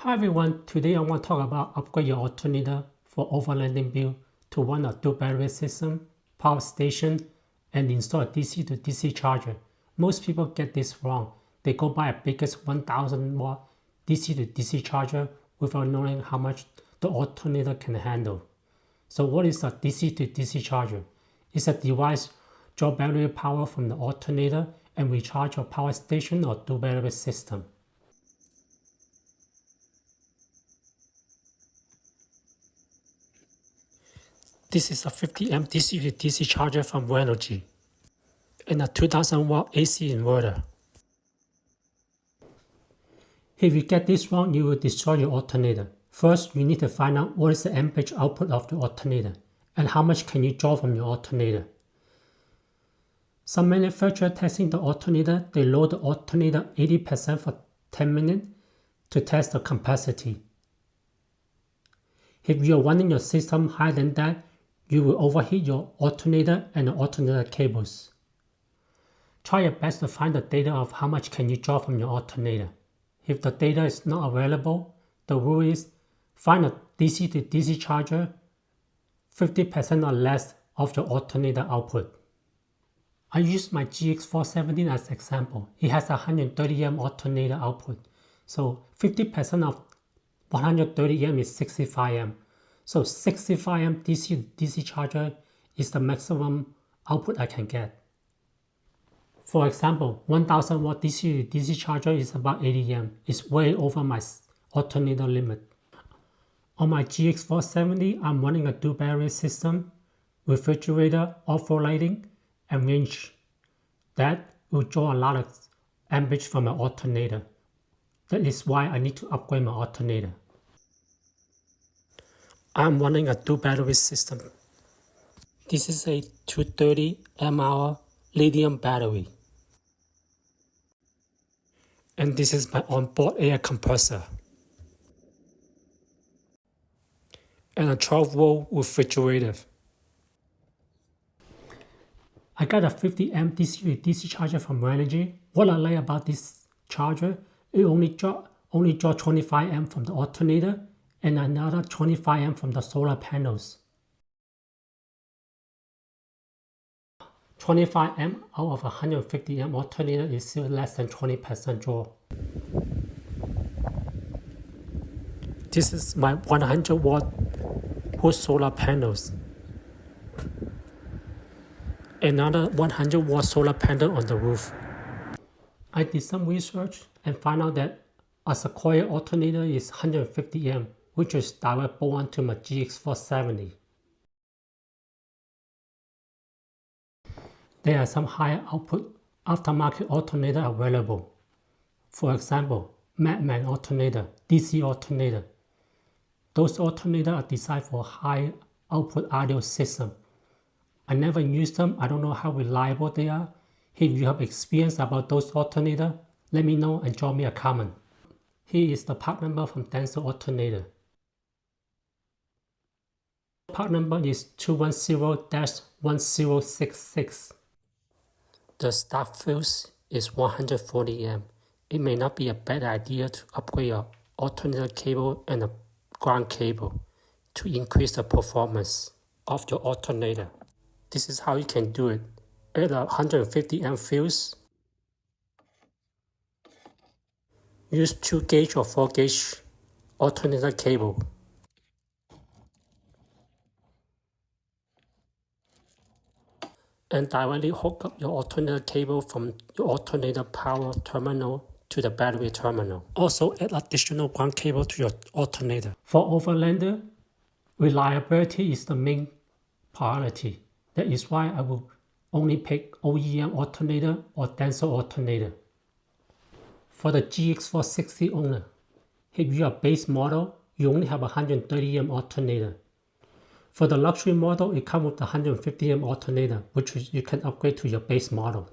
Hi everyone, today I want to talk about upgrade your alternator for overlanding build to one or two battery system, power station, and install a DC to DC charger. Most people get this wrong. They go buy a biggest 1000 watt DC to DC charger without knowing how much the alternator can handle. So what is a DC to DC charger? It's a device draw battery power from the alternator and recharge your power station or two battery system. This is a 50 amp DC to DC charger from Renogy and a 2000 watt AC inverter. If you get this wrong, you will destroy your alternator. First, you need to find out what is the amperage output of the alternator and how much can you draw from your alternator. Some manufacturers testing the alternator, they load the alternator 80% for 10 minutes to test the capacity. If you are running your system higher than that, you will overheat your alternator and the alternator cables. Try your best to find the data of how much can you draw from your alternator. If the data is not available, the rule is find a DC to DC charger 50% or less of your alternator output. I use my GX470 as example. It has a 130 amp alternator output. So 50% of 130 amp is 65 amp. So 65 amp DC to DC charger is the maximum output I can get. For example, 1000 watt DC to DC charger is about 80 amp. It's way over my alternator limit. On my GX470, I'm running a dual battery system, refrigerator, off-road lighting, and range. That will draw a lot of amperage from my alternator. That is why I need to upgrade my alternator. I'm running a dual battery system. This is a 230 mAh lithium battery. And this is my onboard air compressor. And a 12-volt refrigerator. I got a 50 amp DC to DC charger from Renogy. What I like about this charger, it only draw 25 amp from the alternator and another 25 amp from the solar panels. 25 amp out of 150 amp alternator is still less than 20% draw. This is my 100 watt wood solar panels. Another 100 watt solar panel on the roof. I did some research and found out that a Sequoia alternator is 150 amp, which is direct bolt-on to my GX470. There are some higher output aftermarket alternator available. For example, Madman alternator, DC alternator. Those alternators are designed for high output audio system. I never used them. I don't know how reliable they are. If you have experience about those alternators, let me know and drop me a comment. Here is the part number from Denso Alternator. Part number is 210-1066. The stock fuse is 140 amp. It may not be a bad idea to upgrade your alternator cable and a ground cable to increase the performance of your alternator. This is how you can do it. Add a 150 amp fuse. Use 2 gauge or 4 gauge alternator cable. And directly hook up your alternator cable from your alternator power terminal to the battery terminal. Also add additional ground cable to your alternator. For overlander, reliability is the main priority. That is why I will only pick OEM alternator or Denso alternator. For the GX460 owner, if you are base model, you only have a 130 amp alternator. For the luxury model, it comes with the 150 amp alternator, which you can upgrade to your base model.